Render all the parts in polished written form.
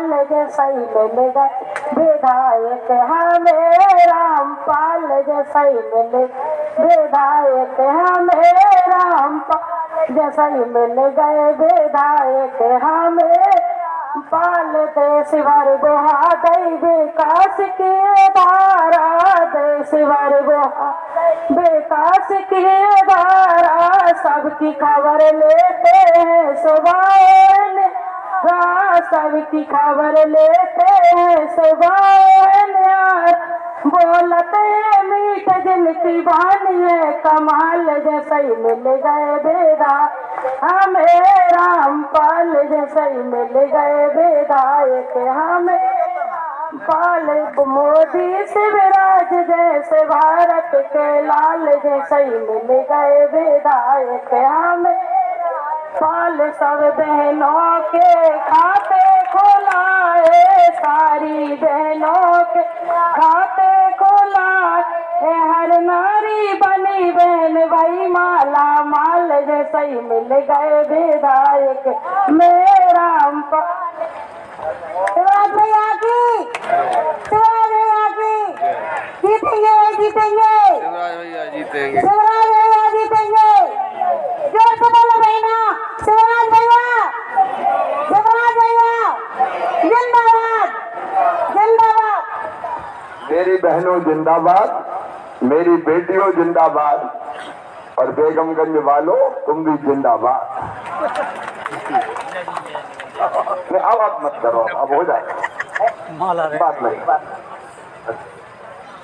रामपाल जैसा ही मिल गए विधायक हमें, रामपाल जैसा ही मिल विधायक हमें, रामपाल जैसा ही मिल गए विधायक हमें। पालते शिवर गुहा दई विकास की धारा, दे शिवर गुहा विकास की धारा, सबकी खबर लेते हैं सुबह, सबकी खबर लेते हैं सुबह, बोलते हैं मीठ जिनकी वाणी है कमाल, जैसे ही मिल गए बेदा हमें, रामपाल जैसे ही मिल गए विधायक हमें। पाल मोदी शिवराज जैसे भारत के लाल, जैसे ही मिल गए विधायक हमें। पाल सब बहनों के खाते खोलाए, सारी बहनों के खाते खोलाए, हर नारी बनी बहन भाई माला माल, जैसे ही मिल गए विधायक में रामपाल। शिवराज भैया की, शिवराज भैया की, जीतेंगे जीतेंगे, शिवराज भैया जीतेंगे, शिवराज भैया जीतेंगे। जोर से बोलो बहना, शिवराज भैया, शिवराज भैया जिंदाबाद, जिंदाबाद। मेरी बहनों जिंदाबाद, मेरी बेटियों जिंदाबाद, और बेगमगंज वालों तुम भी जिंदाबाद। नहीं अब आप मत करो, अब हो जाएगा बात नहीं,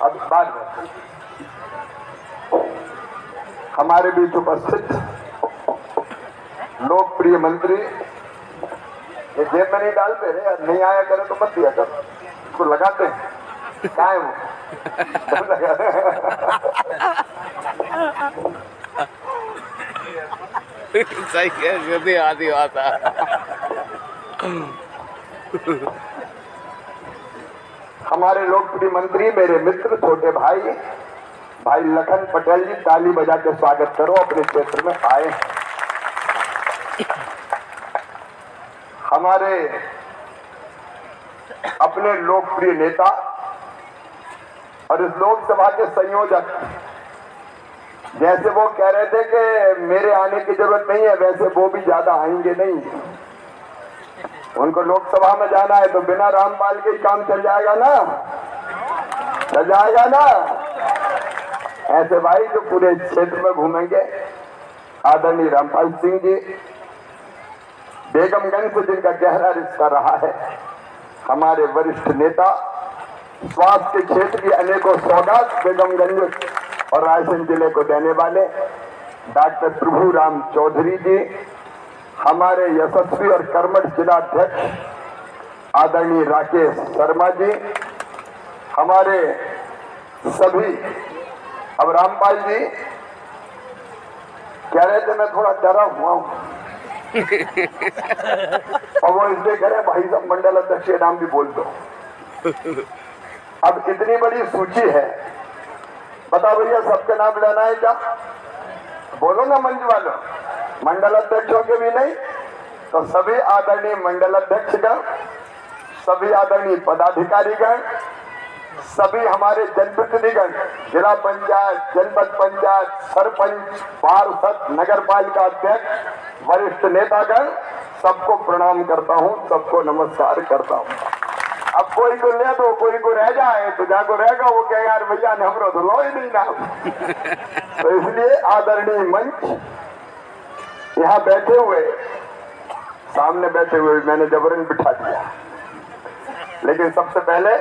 अब बात में हमारे बीच उपस्थित लोकप्रिय मंत्री, ये जेब में नहीं डालते रे, नहीं आया करे तो मत दिया करो, इसको लगाते हैं क्या है वो सही है, आदि आता हमारे लोकप्रिय मंत्री, मेरे मित्र, छोटे भाई भाई लखन पटेल जी, ताली बजा के स्वागत करो, अपने क्षेत्र में आए। हमारे अपने लोकप्रिय नेता और इस लोकसभा के संयोजक, जैसे वो कह रहे थे कि मेरे आने की जरूरत नहीं है, वैसे वो भी ज्यादा आएंगे नहीं। उनको लोकसभा में जाना है तो बिना रामपाल के ही काम चल जाएगा ना, चल जाएगा ना। ऐसे भाई जो पूरे क्षेत्र में घूमेंगे, आदरणीय रामपाल सिंह जी, बेगमगंज से जिनका गहरा रिश्ता रहा है, हमारे वरिष्ठ नेता, स्वास्थ्य के क्षेत्र की अनेकों सौगात बेगमगंज और रायसेन जिले को देने वाले डॉक्टर प्रभु राम चौधरी जी, हमारे यशस्वी और कर्मठ जिलाध्यक्ष आदरणीय राकेश शर्मा जी, हमारे सभी, अब रामपाल जी कह रहे थे मैं थोड़ा डरा हुआ हूं और वो इसलिए कह रहे भाई साहब मंडल अध्यक्ष के नाम भी बोल दो। अब इतनी बड़ी सूची है, बता भैया सबके नाम लेना है क्या? बोलो ना मंच वालों, मंडल अध्यक्षों के भी नहीं तो सभी आदरणीय मंडल अध्यक्षगण, सभी आदरणीय पदाधिकारीगण, सभी हमारे जनप्रतिनिधिगण, जिला पंचायत, जनपद पंचायत, सरपंच, पार्षद, नगर पालिका अध्यक्ष, वरिष्ठ नेतागण, सबको प्रणाम करता हूं, सबको नमस्कार करता हूं। अब कोई को ले दो, कोई को रह जाए तो जाको रहेगा वो कहे यार भैया ने हमरो तो लो ही नहीं नाम। तो इसलिए आदरणीय मंच, यहाँ बैठे हुए, सामने बैठे हुए मैंने जबरन बिठा दिया, लेकिन सबसे पहले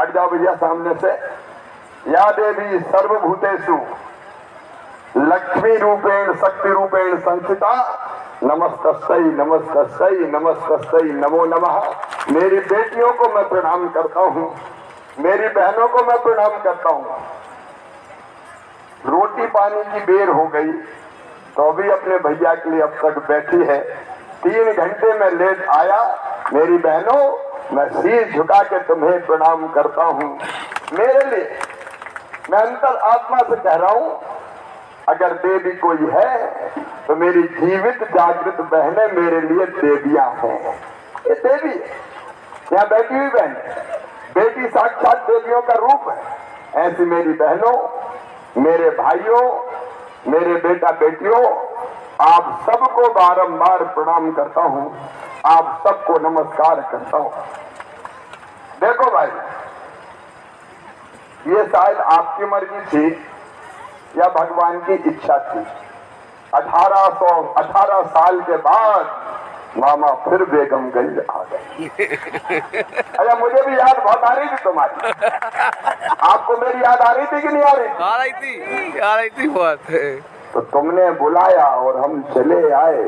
हट जाओ भैया सामने से। या देवी सर्वभूतेषु लक्ष्मी रूपेण शक्ति रूपेण संस्थिता, नमस्तस्यै नमस्तस्यै नमस्तस्यै नमो नमः। मेरी बेटियों को मैं प्रणाम करता हूँ, मेरी बहनों को मैं प्रणाम करता हूँ। रोटी पानी की बेर हो गई तो भी अपने भैया के लिए अब तक बैठी है। 3 घंटे में लेट आया, मेरी बहनों मैं सिर झुका के तुम्हें प्रणाम करता हूँ। मेरे लिए मैं अंतर आत्मा से कह रहा हूँ, अगर देवी कोई है तो मेरी जीवित जागृत बहनें मेरे लिए देवियां हैं। ये देवी यहाँ बैठी हुई बहन, बेटी साक्षात देवियों का रूप है। ऐसी मेरी बहनों, मेरे भाइयों, मेरे बेटा बेटियों, आप सबको बारंबार प्रणाम करता हूं, आप सबको नमस्कार करता हूं। देखो भाई, ये शायद आपकी मर्जी थी या भगवान की इच्छा थी। 18 साल के बाद मामा फिर बेगमगंज आ गए। अच्छा, मुझे भी याद बहुत आ रही थी तुम्हारी। आपको मेरी याद आ रही थी कि नहीं आ रही थी? आ रही थी बहुत। तो तुमने बुलाया और हम चले आए।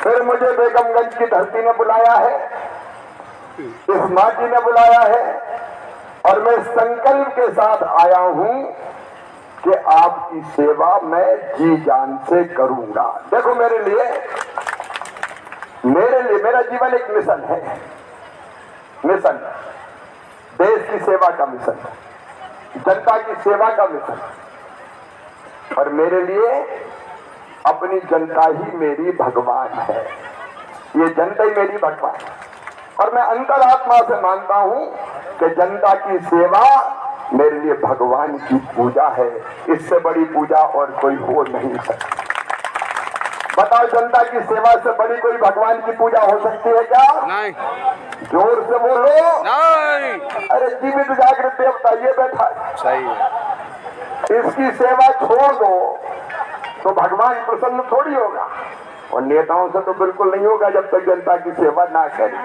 फिर मुझे बेगमगंज की धरती ने बुलाया है, इस माटी ने बुलाया है, और मैं संकल्प के साथ आया हूं कि आपकी सेवा मैं जी जान से करूंगा। देखो, मेरे लिए मेरा जीवन एक मिशन है। मिशन, देश की सेवा का मिशन, जनता की सेवा का मिशन। और मेरे लिए अपनी जनता ही मेरी भगवान है। ये जनता ही मेरी भगवान है। और मैं अंतरात्मा से मानता हूं कि जनता की सेवा मेरे लिए भगवान की पूजा है। इससे बड़ी पूजा और कोई हो नहीं सकती। बताओ, जनता की सेवा से बड़ी कोई भगवान की पूजा हो सकती है क्या? नहीं। जोर से बोलो। नहीं। अरे जीवित जागृत देवता ये बैठा है। सही है। इसकी सेवा छोड़ दो तो भगवान प्रसन्न थोड़ी होगा। और नेताओं से तो बिल्कुल नहीं होगा जब तक जनता की सेवा ना करे।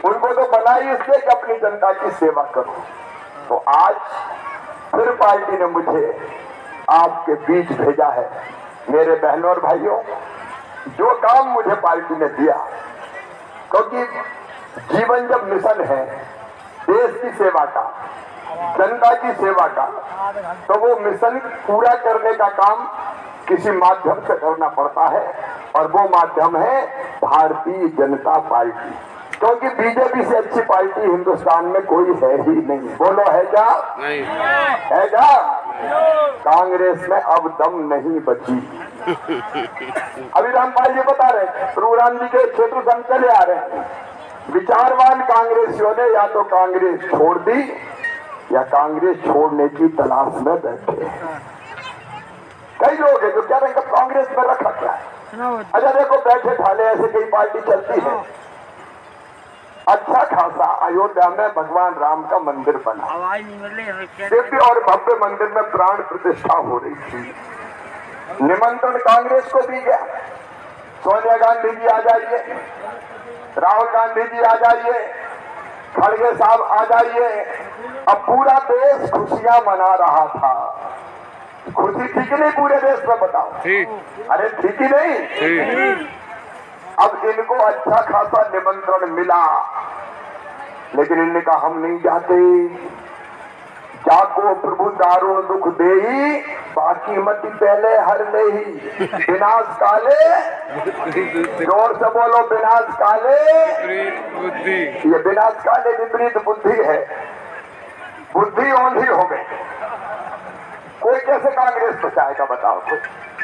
उनको तो बनाई इसलिए कि अपनी जनता की सेवा करो। तो आज फिर पार्टी ने मुझे आपके बीच भेजा है। मेरे बहनों और भाइयों, जो काम मुझे पार्टी ने दिया, क्योंकि जीवन जब मिशन है देश की सेवा का, जनता की सेवा का, तो वो मिशन पूरा करने का काम किसी माध्यम से करना पड़ता है। और वो माध्यम है भारतीय जनता पार्टी। क्योंकि बीजेपी से अच्छी पार्टी हिंदुस्तान में कोई है ही नहीं। बोलो, है क्या? नहीं है क्या? कांग्रेस में अब दम नहीं बची। अभी रामपाल जी बता रहे, प्रभुराम जी के क्षेत्र से हम चले आ रहे हैं। विचारवान कांग्रेसियों ने या तो कांग्रेस छोड़ दी या कांग्रेस छोड़ने की तलाश में बैठे हैं। कई लोग हैं जो कह रहे हैं कि कांग्रेस में रखा क्या है। अच्छा देखो, बैठे ठाले ऐसे कई पार्टी चलती है। अच्छा खासा अयोध्या में भगवान राम का मंदिर बना, दिव्य और भव्य मंदिर में प्राण प्रतिष्ठा हो रही थी। निमंत्रण कांग्रेस को भी गया, सोनिया गांधी जी आ जाइए, राहुल गांधी जी आ जाइए, खड़गे साहब आ जाइए। अब पूरा देश खुशियां मना रहा था। खुशी थी कि नहीं पूरे देश में? बताओ। अरे थी कि नहीं? अब इनको अच्छा खासा निमंत्रण मिला, लेकिन इनने कहा हम नहीं जाते। जाको प्रभु दारुण दुख देही, बाकी मत पहले हर ले ही। विनाश काले, जोर से बोलो, विनाश काले बुद्धि। ये विनाश काले विपरीत बुद्धि है। बुद्धि औंधी हो गई। कोई कैसे कांग्रेस बचाएगा? बताओ। कोई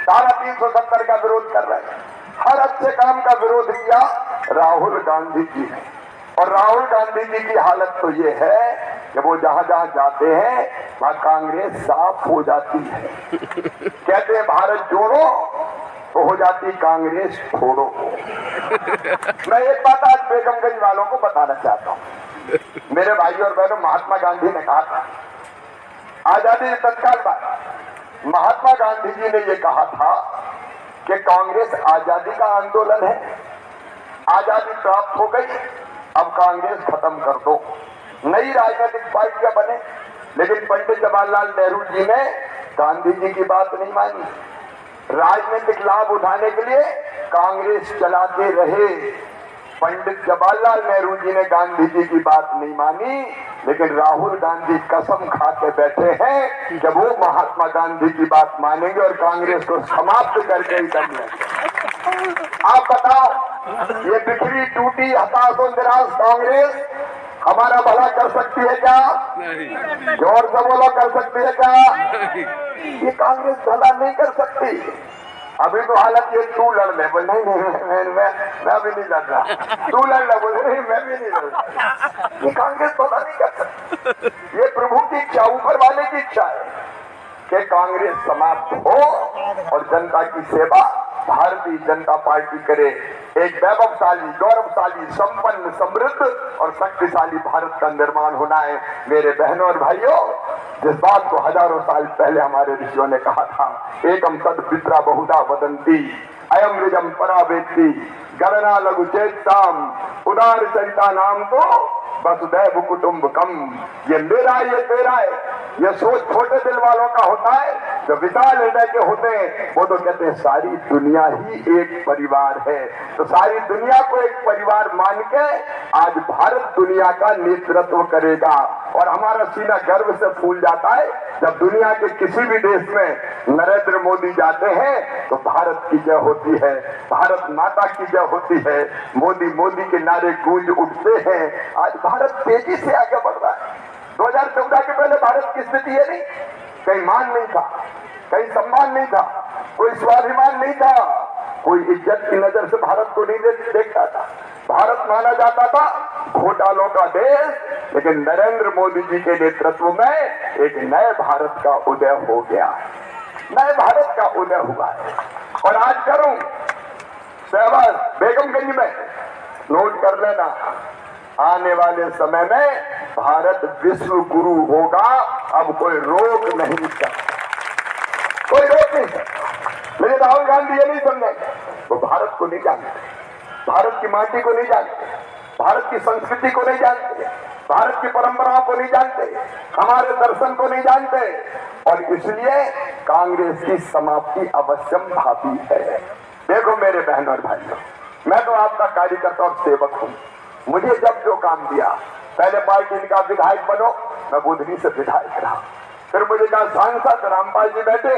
370 का विरोध कर रहे हैं। हर अच्छे काम का विरोध किया राहुल गांधी जी ने। और राहुल गांधी जी की हालत तो ये है कि वो जहां जहां जाते हैं वहां कांग्रेस साफ हो जाती है। कहते हैं भारत जोड़ो, तो हो जाती कांग्रेस छोड़ो। मैं एक बात आज बेगमगंज वालों को बताना चाहता हूँ। मेरे भाई और बहनों, महात्मा गांधी ने कहा था, आजादी तत्काल बाद महात्मा गांधी जी ने ये कहा था कि कांग्रेस आजादी का आंदोलन है। आजादी प्राप्त हो गई, अब कांग्रेस खत्म कर दो, नई राजनीतिक पार्टियां बने। लेकिन पंडित जवाहरलाल नेहरू जी ने गांधी जी की बात नहीं मानी। राजनीतिक लाभ उठाने के लिए कांग्रेस चलाते रहे। पंडित जवाहरलाल नेहरू जी ने गांधी जी की बात नहीं मानी, लेकिन राहुल गांधी कसम खा के बैठे हैं कि वो महात्मा गांधी की बात मानेंगे और कांग्रेस को समाप्त करके ही दम लेंगे। आप बताओ, ये बिखरी टूटी हताश और निराश कांग्रेस हमारा भला कर सकती है क्या? नहीं। जोर से बोलो, कर सकती है क्या? नहीं। ये कांग्रेस भला नहीं कर सकती। अभी तो हालत ये तू लड़ ले, बोल नहीं नहीं मैं अभी नहीं लड़ रहा, तू लड़ ले, बोल नहीं मैं भी नहीं लड़ रहा। ये कांग्रेस पता नहीं कर सकती, ये प्रभु की इच्छा, ऊपर वाले की इच्छा है कि कांग्रेस समाप्त हो और जनता की सेवा भारतीय जनता पार्टी करे। एक वैभवशाली, गौरवशाली, संपन्न, समृद्ध और शक्तिशाली भारत का निर्माण होना है। मेरे बहनों और भाइयों, जिस बात को हजारों साल पहले हमारे ऋषियों ने कहा था, एकम सद पित्रा बहुधा वदंती अयम निजम परा वेत्ति गणना लघु चेताम उदार चरिता नाम तो वसुदैव कुटुंबकम। ये मेरा है, ये तेरा है, ये सोच छोटे दिल वालों का होता है। जो विशाल हृदय के होते हैं वो तो कहते हैं सारी दुनिया ही एक परिवार है। तो सारी दुनिया को एक परिवार मान के आज भारत दुनिया का नेतृत्व करेगा और हमारा सीना गर्व से फूल जाता है जब दुनिया के किसी भी देश में नरेंद्र मोदी जाते हैं तो भारत की जय होती है, भारत माता की जय होती है, मोदी मोदी के नारे गूंज उठते हैं। आज भारत तेजी से आगे बढ़ रहा है। 2014 के पहले भारत की स्थिति ये नहीं, कहीं मान नहीं था, कहीं सम्मान नहीं था, कोई स्वाभिमान नहीं था, कोई इज्जत की नजर से भारत को नहीं देखता था। भारत माना जाता था घोटालों का देश, लेकिन नरेंद्र मोदी जी के नेतृत्व में एक नए भारत का उदय हो गया, नए भारत का उदय हुआ है। और आज करूं शहबाज बेगमगंज में नोट कर लेना, आने वाले समय में भारत विश्व गुरु होगा। अब कोई रोक नहीं सकता, कोई रोक नहीं सकता। मेरे राहुल गांधी ये नहीं समझे, वो भारत को नहीं जानते, भारत की माटी को नहीं जानते, भारत की संस्कृति को नहीं जानते, भारत की परंपराओं को नहीं जानते, हमारे दर्शन को नहीं जानते और इसलिए कांग्रेस की समाप्ति अवश्यम भावी है। देखो मेरे बहनों और भाइयों, मैं तो आपका कार्यकर्ता और सेवक हूं। मुझे जब जो काम दिया, पहले पार्टी का विधायक बनो, मैं बुधनी से विधायक रहा, फिर मुझे कहा सांसद रामपाल जी बैठे,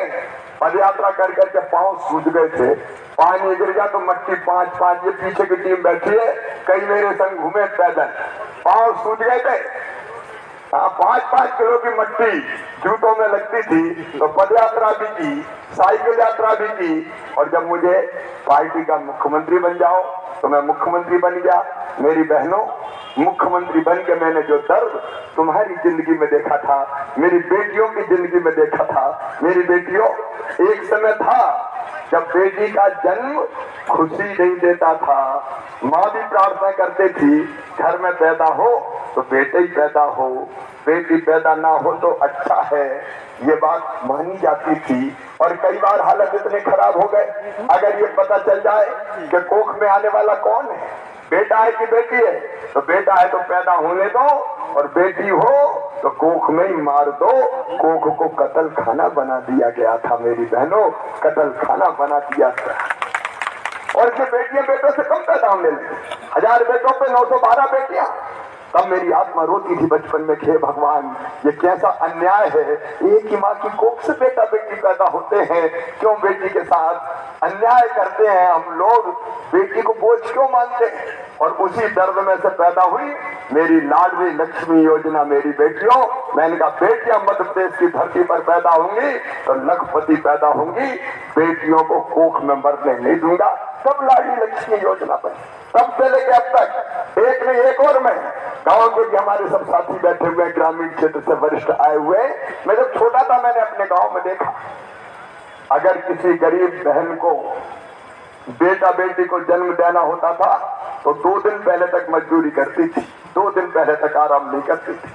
पद यात्रा कर करके पांव सूज गए थे, पानी गिर गया तो मट्टी 5-5, ये पीछे की टीम बैठी है, कई मेरे संग घूमे पैदल, पांव सूज गए थे। 5-5 किलो की मट्टी जूतों में लगती थी, तो पद यात्रा भी की, साइकिल यात्रा भी की, और जब मुझे पार्टी का मुख्यमंत्री बन जाओ तो मैं मुख्यमंत्री बन गया। मेरी बहनों, मुख्यमंत्री बन के मैंने जो दर्द तुम्हारी जिंदगी में देखा था, मेरी बेटियों की जिंदगी में देखा था। मेरी बेटियों, एक समय था जब बेटी का जन्म खुशी नहीं देता था, माँ भी प्रार्थना करती थी घर में पैदा हो तो बेटे ही पैदा हो, बेटी पैदा ना हो तो अच्छा है, ये बात मानी जाती थी। और कई बार हालत इतने खराब हो गए, अगर ये पता चल जाए कि कोख में आने वाला कौन है, बेटा है कि बेटी है, तो बेटा है तो पैदा होने दो और बेटी हो तो कोख में ही मार दो। कोख को कत्ल खाना बना दिया गया था मेरी बहनों, कत्ल खाना बना दिया था। और इसमें बेटियां बेटों से कम पैदा होने लगी, 1000 बेटों पे 912 बेटियां। तब मेरी आत्मा रोती थी बचपन में, हे भगवान ये कैसा अन्याय है, एक ही माँ की कोख से बेटा बेटी पैदा होते हैं, क्यों बेटी के साथ अन्याय करते हैं हम लोग, बेटी को बोझ क्यों मानते हैं। और उसी दर्द में से पैदा हुई मेरी लाडली लक्ष्मी योजना। मेरी बेटियों, मैंने कहा बेटियां मध्य प्रदेश की धरती पर पैदा होंगी तो लखपति पैदा होंगी, बेटियों को कोख में मरने नहीं दूंगा। तब लाडली लक्ष्मी योजना बनी, तब से लेके अब तक एक नहीं एक और मैं, गांव के भी हमारे सब साथी बैठे हुए, ग्रामीण क्षेत्र से वरिष्ठ आए हुए। मैं जब छोटा था मैंने अपने गांव में देखा, अगर किसी गरीब बहन को बेटा बेटी को जन्म देना होता था तो 2 दिन पहले तक मजदूरी करती थी, 2 दिन पहले तक आराम नहीं करती थी,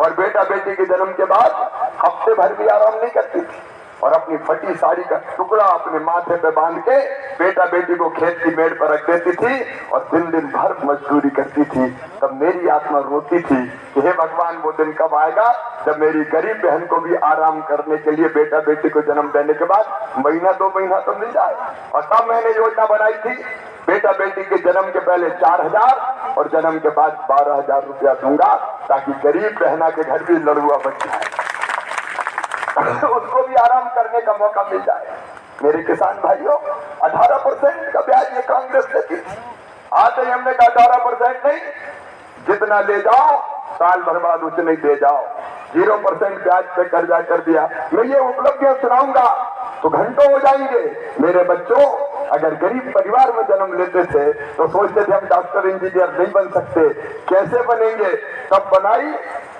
और बेटा बेटी के जन्म के बाद हफ्ते भर भी आराम नहीं करती थी, और अपनी फटी साड़ी का टुकड़ा अपने माथे पे बांध के बेटा बेटी को खेत की मेड़ पर रख देती थी और दिन दिन भर मजदूरी करती थी। तब मेरी आत्मा रोती थी कि हे भगवान वो दिन कब आएगा जब मेरी गरीब बहन को भी आराम करने के लिए बेटा बेटी को जन्म देने के बाद महीना 2 महीना तो मिल जाए। और तब मैंने योजना बनाई थी, बेटा बेटी के जन्म के पहले 4000 और जन्म के बाद 12000 रुपया दूंगा, ताकि गरीब बहना के घर भी लड़ुआ बच जाए, उसको भी आराम करने का मौका मिल जाए। मेरे किसान भाइयों, 18% का ब्याज ये कांग्रेस देती थी। आज हमने कहा 18% नहीं, जितना ले जाओ साल भर बाद उतने दे जाओ, 0% ब्याज पे कर्जा कर दिया। मैं ये उपलब्धियां सुनाऊंगा तो घंटों हो जाएंगे। मेरे बच्चों अगर गरीब परिवार में जन्म लेते थे तो सोचते थे हम डॉक्टर इंजीनियर नहीं बन सकते, कैसे बनेंगे? तब बनाई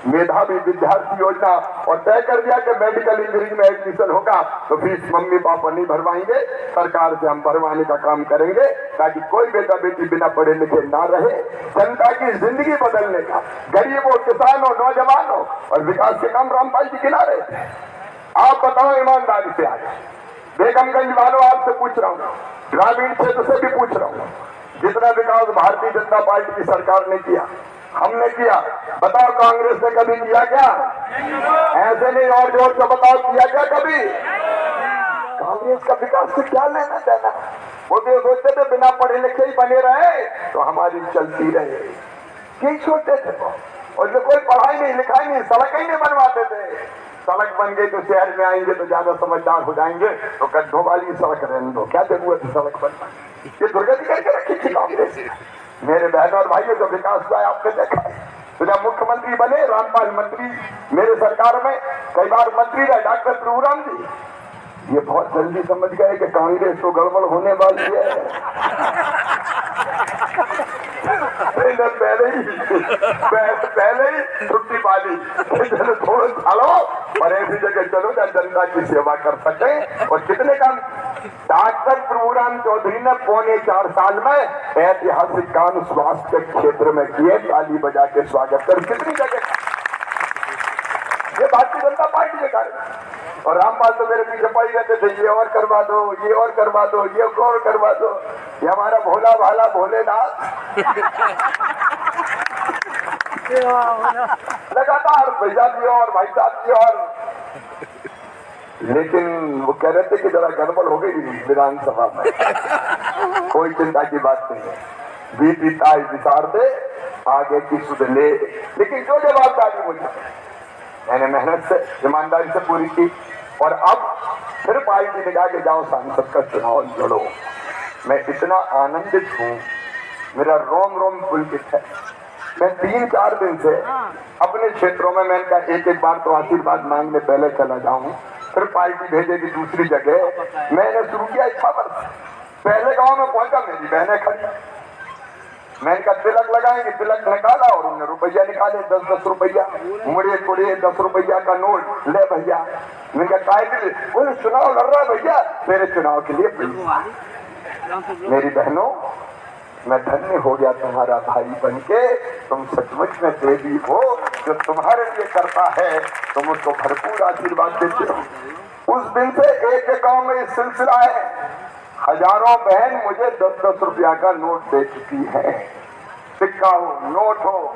मेधावी विद्यार्थी योजना और तय कर दिया कि मेडिकल इंजीनियरिंग में एडमिशन होगा तो फीस मम्मी पापा नहीं भरवाएंगे, सरकार से हम भरवाने का काम करेंगे ताकि कोई बेटा बेटी बिना पढ़े लिखे ना रहे। जनता की जिंदगी बदलने का, गरीबों, किसानों, नौजवानों और विकास के काम रामपाल जी किनारे थे। आप बताओ ईमानदारी से, आज बेगमगंज वालों आपसे पूछ रहा हूँ, ग्रामीण क्षेत्र से भी पूछ रहा हूँ, जितना विकास भारतीय जनता पार्टी की सरकार ने किया, हमने किया, बताओ कांग्रेस ने कभी किया क्या? ऐसे नहीं, और जोर से बताओ, किया क्या कभी? कांग्रेस का विकास से क्या लेना देना? वो तो सोचते थे बिना पढ़े लिखे ही बने रहे तो हमारी चलती रहे, यही सोचते थे वो। और जो कोई पढ़ाई नहीं लिखाई नहीं, सड़क ही नहीं बनवाते थे। सड़क बन गई तो शहर में आएंगे तो ज्यादा समझदार हो जाएंगे, तो गड्ढों वाली सड़क रहने दो, क्या जरूरत है सड़क बनवाने? ये दुर्गति करके रखी थी कांग्रेस। मेरे बहनों और भाइयों, जो विकास हुआ है आपने देखा है। तो जब मुख्यमंत्री बने रामपाल मंत्री, मेरे सरकार में कई बार मंत्री रहे डॉक्टर प्रभुराम जी, ये बहुत जल्दी समझ गए कि कांग्रेस तो गड़बड़ होने वाली है। पहले ही छुट्टी पाली, चलो थोड़ा चलो और ऐसी जगह चलो जहाँ जनता की सेवा कर सके। और कितने काम डॉक्टर प्रभुराम चौधरी ने 4.25 साल में ऐतिहासिक काम स्वास्थ्य के क्षेत्र में किए, ताली बजा के स्वागत कर। कितनी जगह ये भारतीय जनता पार्टी के कार्य। और रामपाल तो मेरे पीछे पड़ी रहते थे, ये और करवा दो, ये और करवा दो, ये और करवा दो। ये हमारा भोला भाला भोलेनाथ लगातार भैया जी और भाई साहब जी और, लेकिन वो कह रहे थे कि जरा गड़बड़ हो गई विधानसभा में। कोई चिंता की बात नहीं है, बीती ताई विचार दे आगे की सुध ले। लेकिन जो जवाबदारी मुझे, मैंने मेहनत से ईमानदारी से पूरी की। और अब फिर पार्टी निकाल के जाओ सांसद का चुनाव लड़ो। मैं इतना आनंदित हूँ, मेरा रोम रोम पुलकित है। मैं 3-4 दिन से अपने क्षेत्रों में, मैंने कहा एक बार तो आशीर्वाद मांगने पहले चला जाऊं, फिर पार्टी भेजेगी दूसरी जगह। मैंने शुरू किया इच्छा पर, पहले गांव में पहुंचा, मेरी बहनें खड़ी, मैंने कहा तिलक लगाएंगे, तिलक निकाला और उन्होंने रुपया निकाले, 10-10 रुपया, मुड़े कुड़े 10 रुपया का नोट, ले भैया। मैंने कहा काय के लिए? बोले चुनाव लड़ रहा है भैया, मेरे चुनाव के लिए। मेरी बहनों, मैं धन्य हो गया तुम्हारा भाई बनके। तुम सचमुच में देवी हो, जो तुम्हारे लिए करता है तुम उसको भरपूर आशीर्वाद देते हो। उस दिन से एक गांव में इस सिलसिला है, हजारों बहन मुझे 10-10 रुपया का नोट दे चुकी है। सिक्का हो, नोट हो,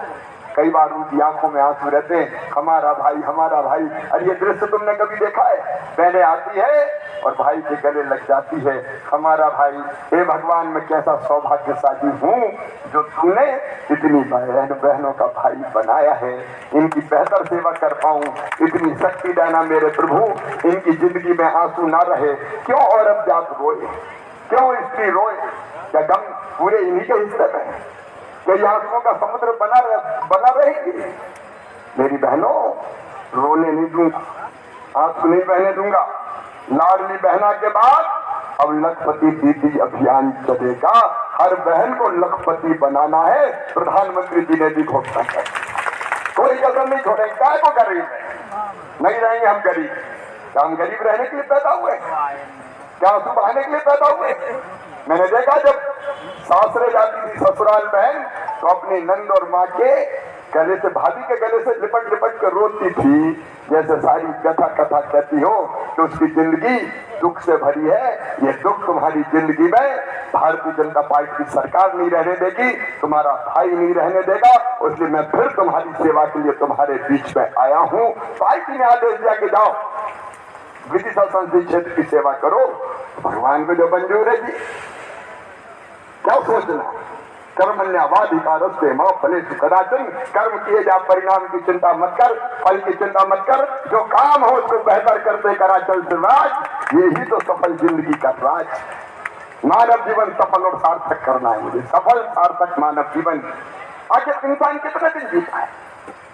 कई बार उनकी आंखों में आंसू रहते हैं, हमारा भाई, हमारा भाई। अरे ये दृश्य तुमने कभी देखा है? बहनें आती है और भाई के गले लग जाती है, हमारा भाई। हे भगवान, मैं कैसा सौभाग्यशाली हूँ जो तूने इतनी बहनों का भाई बनाया है, इनकी बेहतर सेवा कर पाऊं। इतनी शक्ति देना मेरे प्रभु, इनकी जिंदगी में आंसू ना रहे। क्यों औरत जात रोए, क्यों स्त्री रोए? क्या गम पूरे इन्हीं के हिस्से में? क्या आंसुओं का समुद्र बना रहेगी? मेरी बहनों, रोने नहीं दूंगा, आंसू नहीं बहने दूंगा। लाडली बहना के बाद अब लखपति दीदी अभियान चलेगा। हर बहन को लखपति बनाना है, प्रधानमंत्री जी ने भी घोषणा कर। कोई कसर नहीं छोड़ेंगे। क्या को गरीब नहीं रहेंगे हम गरीब? क्या हम गरीब रहने के लिए पैदा हुए? क्या आंसू बहाने के लिए पैदा हुए? मैंने देखा जब सासरे जाती थी ससुराल बहन, तो अपनी नंद और माँ के गले से, भाभी के गले से लिपट लिपट कर रोती थी, जैसे सारी कथा कहती हो कि उसकी जिंदगी दुख से भरी है। ये दुख तुम्हारी जिंदगी में भारतीय जनता पार्टी की सरकार नहीं रहने देगी, तुम्हारा भाई नहीं रहने देगा। इसलिए मैं फिर तुम्हारी सेवा के लिए तुम्हारे बीच में आया हूँ। पार्टी ने आदेश दिया कि जाओ विदिशा संसदीय क्षेत्र की सेवा करो, भगवान को जो मंजूर है जी। क्या सोचना? कर्मण्यवाधिकारस्ते मां फलेषु कदाचन। कर्म किए जा, परिणाम की चिंता मत कर, फल की चिंता मत कर। जो काम हो उसको बेहतर करते करा चल राज। यही तो सफल जिंदगी का राज। मानव जीवन सफल और सार्थक करना है मुझे, सफल सार्थक मानव जीवन। आखिर इंसान कितने दिन जीता है,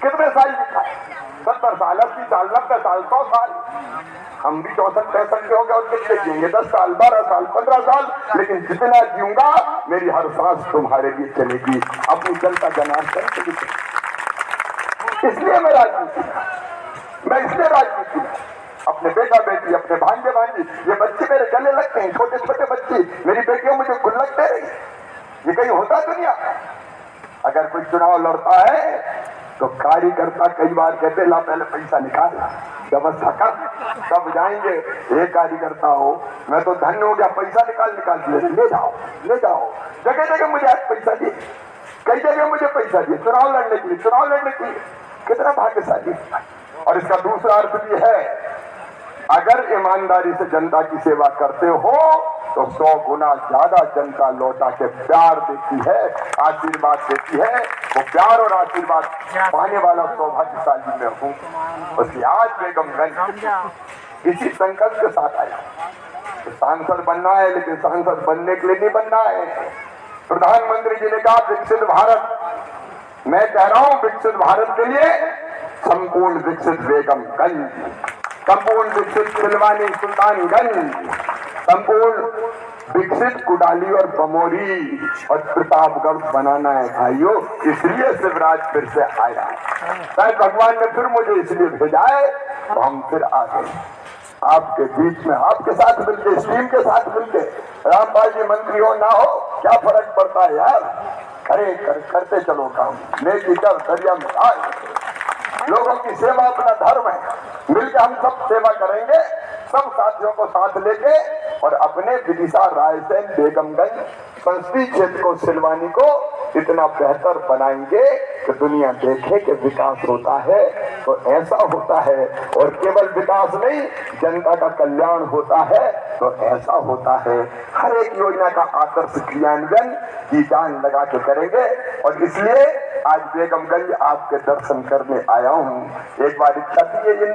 कितने साल जीता है? 70 साल, 80 साल, 90 साल, 100 साल, हम भी 64-65 के हो गए और कितने जिएंगे? 10 साल, 12 साल, 15 साल, लेकिन जितना जीऊंगा मेरी हर सांस तुम्हारे लिए चलेगी, अपनी जनता जनार्दन के लिए। इसलिए मैं राजनीति में, मैं इसलिए राजनीति में अपने बेटा बेटी, अपने भांजे भांजी, ये बच्चे मेरे गले लगते हैं, छोटे छोटे बच्चे, मेरी बेटियों मुझे गुल्लक दे रही, ये कहीं होता दुनिया? अगर कोई चुनाव लड़ता है तो कार्यकर्ता कई बार कहते ला पहले पैसा निकाल, व्यवस्था कर, तब जाएंगे। एक कार्यकर्ता हो, मैं तो धन्य हो गया, पैसा निकाल दिए, ले जाओ ले जाओ, जगह जगह मुझे आज पैसा दिए, कई जगह मुझे पैसा दिए चुनाव लड़ने के लिए, चुनाव लड़ने के लिए। कितना भाग्यशाली। और इसका दूसरा अर्थ भी है, अगर ईमानदारी से जनता की सेवा करते हो तो 100 गुना ज्यादा जनता लौटा के प्यार देती है, आशीर्वाद देती है। वो प्यार और आशीर्वाद पाने वाला सौभाग्यशाली मैं हूँ। उसकी आज बेगमगंज इसी संकल्प के साथ आया, तो सांसद बनना है, लेकिन सांसद बनने के लिए नहीं बनना है। प्रधानमंत्री जी ने कहा विकसित भारत, मैं कह रहा हूँ विकसित भारत के लिए संपूर्ण विकसित बेगमगंज, संपूर्ण विकसित सिलवानी सुल्तानगंज, संपूर्ण विकसित कुडाली और बमोरी और प्रतापगढ़ बनाना है भाइयों। इसलिए शिवराज फिर से आया है, शायद भगवान ने फिर मुझे इसलिए भेजा है, तो हम फिर आ गए आपके बीच में, आपके साथ मिलके, इस टीम के साथ मिलके। रामपाल जी मंत्री हो ना हो क्या फर्क पड़ता है यार, करते चलो काम, नेकी कर दरिया में लोगों की सेवा अपना धर्म है। मिलकर हम सब सेवा करेंगे, सब साथियों को साथ लेके, और अपने विदिशा रायसेन बेगमगंज संसदीय क्षेत्र को, सिलवानी को इतना बेहतर बनाएंगे कि दुनिया देखे कि विकास होता है तो ऐसा होता है, और केवल विकास नहीं, जनता का कल्याण होता है तो ऐसा होता है। हर एक योजना का आदर्श क्रियान्वयन की जान लगा के करेंगे। और इसलिए आज बेगमगंज आपके दर्शन करने आया हूँ। एक बार इच्छा थी, ये जिन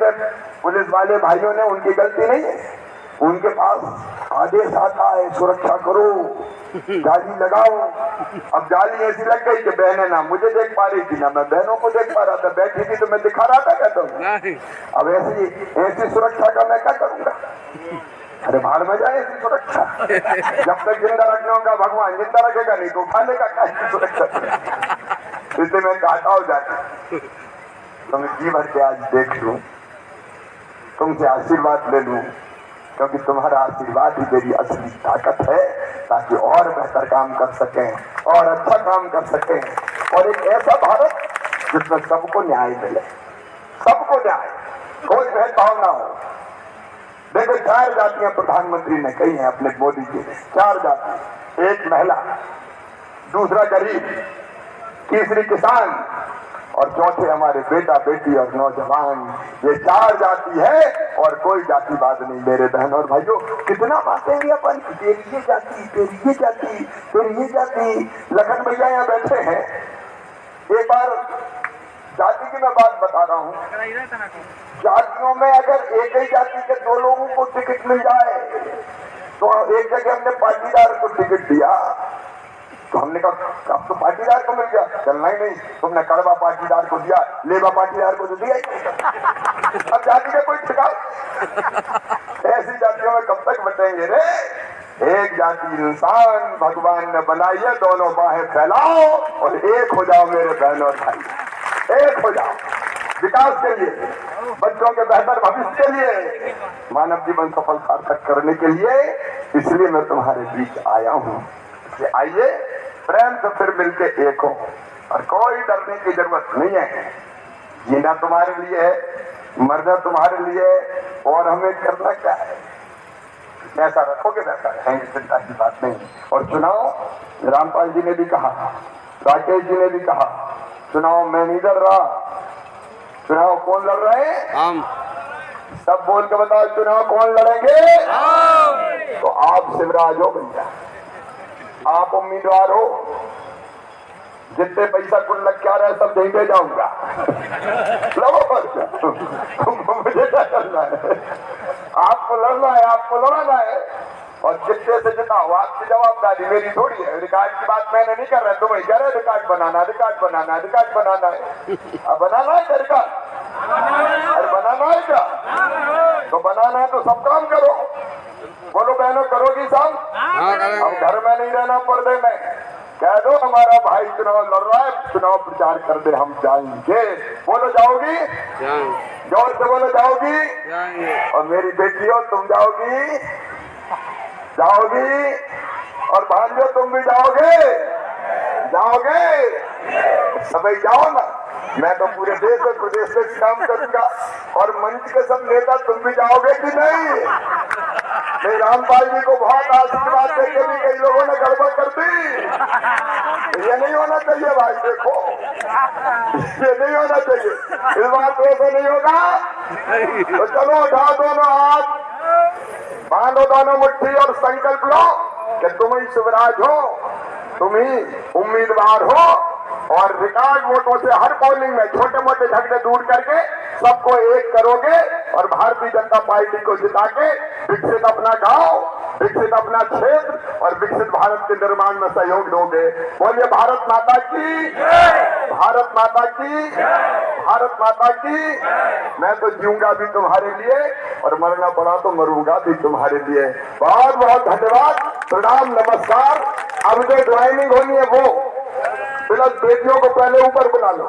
पुलिस वाले भाइयों ने, उनकी गलती नहीं है, उनके पास आदेश आता है सुरक्षा करो, जाली लगाओ। अब जाली ऐसी लग गई कि बहनें ना मुझे देख पा रही थी, ना मैं बहनों को देख पा रहा था, बैठी थी तो मैं दिखा रहा था, कहता हूँ अब ऐसी सुरक्षा का मैं क्या करूंगा? अरे बाहर में जाए ऐसी सुरक्षा, जब तक जिंदा रखना होगा भगवान जिंदा रखेगा, नहीं तो उठाने का क्या सुरक्षा। इसलिए मैं कहता हूँ जाके तो मैं जी भर के आज देख लूं, तुमसे आशीर्वाद ले लूं, क्योंकि तुम्हारा आशीर्वाद ही मेरी असली ताकत है, ताकि और बेहतर काम कर सकें और अच्छा काम कर सकें, और एक ऐसा भारत जिसमें सबको न्याय मिले, सबको न्याय, कोई भेदभाव ना हो। देखो 4 जातियां प्रधानमंत्री ने कही हैं अपने मोदी जी ने, 4 जाति, एक महिला, दूसरा गरीब, तीसरी किसान, और चौथे हमारे बेटा बेटी और नौजवान। ये 4 जाति है और कोई जातिवाद नहीं मेरे बहन और भाइयों। कितना बातेंगे अपन, तेरी ये जाति, तेरी ये जाति, तेरी ये जाति। लखन भैया यहाँ बैठे हैं, एक बार जाति की मैं बात बता रहा हूँ, जातियों में अगर एक ही जाति के 2 लोगों को टिकट मिल जाए तो एक जगह हमने पाटीदार को टिकट दिया, तो हमने कहा अब तो पाटीदार को मिल गया, चलना ही नहीं, तुमने कड़वा पाटीदार को दिया, लेबा पाटीदार को तो दिया ही। अब जाति का कोई ठिकाना, ऐसी जातियों में कब तक बटेंगे रे? एक जाति इंसान भगवान ने बनाई है, दोनों बाहें फैलाओ और एक हो जाओ मेरे बहन और भाई, एक हो जाओ विकास के लिए, बच्चों के बेहतर भविष्य के लिए, मानव जीवन सफल सार्थक करने के लिए। इसलिए मैं तुम्हारे बीच आया हूँ। इसलिए आइए प्रेम से फिर मिलके एक हो, और कोई डरने की जरूरत नहीं है। जीना तुम्हारे लिए है, मरना तुम्हारे लिए, और हमें करना क्या है, ऐसा रखोगे वैसा रहेंगे, चिंता की बात नहीं। और चुनाव, रामपाल जी ने भी कहा, राकेश जी ने भी कहा, चुनाव मैं नहीं लड़ रहा, चुनाव कौन लड़ रहे हैं? हम। सब बोल के बताओ, चुनाव कौन लड़ेंगे? तो आप शिवराज हो भैया, आप उम्मीदवार हो। जितने पैसा कुल लग क्या रहा है सब नहीं दे जाऊंगा। मुझे क्या करना है, आपको लड़ना है, आपको लड़ना है, और जितने से जिताओ, आपकी जवाबदारी मेरी थोड़ी है। रिकॉर्ड की बात मैंने नहीं कर रहा, तुम्हें कह रहे रिकॉर्ड बनाना, रिकॉर्ड बनाना, रिकॉर्ड बनाना है। अब बनाना है रिकॉर्ड, अरे बनाना है क्या? तो बनाना है तो सब काम करो। बोलो बहनों, करोगी सब? हाँ हम करेंगे। घर में नहीं रहना, पर्दे में। कह दो हमारा भाई चुनाव लड़ रहा है, चुनाव प्रचार कर दे, हम जाएंगे। बोलो जाओगी? जाएंगे जोर से बोलो जाओगी? जाएंगे। और मेरी बेटियों तुम जाओगी? जाओगी? और भांजो तुम भी जाओगे? जाओगे? सभी जाओ ना। मैं तो पूरे देश और प्रदेश में काम करूंगा। और मंच के सब नेता तुम भी जाओगे कि नहीं? नहीं, रामपाल जी को बहुत आशीर्वाद देके भी कई लोगों ने गड़बड़ कर दी। ये नहीं होना चाहिए भाई, देखो ये नहीं होना चाहिए। इस बार तो ऐसा नहीं होगा। तो चलो उठाओ दोनों हाथ, बांधो दोनों मुट्ठी और संकल्प लो कि तुम ही शिवराज हो, तुम ही उम्मीदवार हो। और रिकॉर्ड वोटों से हर पोलिंग में छोटे मोटे झगड़े दूर करके सबको एक करोगे और भारतीय जनता पार्टी को जिता के विकसित अपना गांव, विकसित अपना क्षेत्र और विकसित भारत के निर्माण में सहयोग दोगे। बोलिए भारत माता की, भारत माता की, भारत माता की। मैं तो जीऊंगा भी तुम्हारे लिए और मरना पड़ा तो मरूंगा भी तुम्हारे लिए। बहुत बहुत धन्यवाद, प्रणाम, नमस्कार। अब जो ज्वाइनिंग होनी है वो फिलहाल बेटियों को पहले ऊपर बुला लो।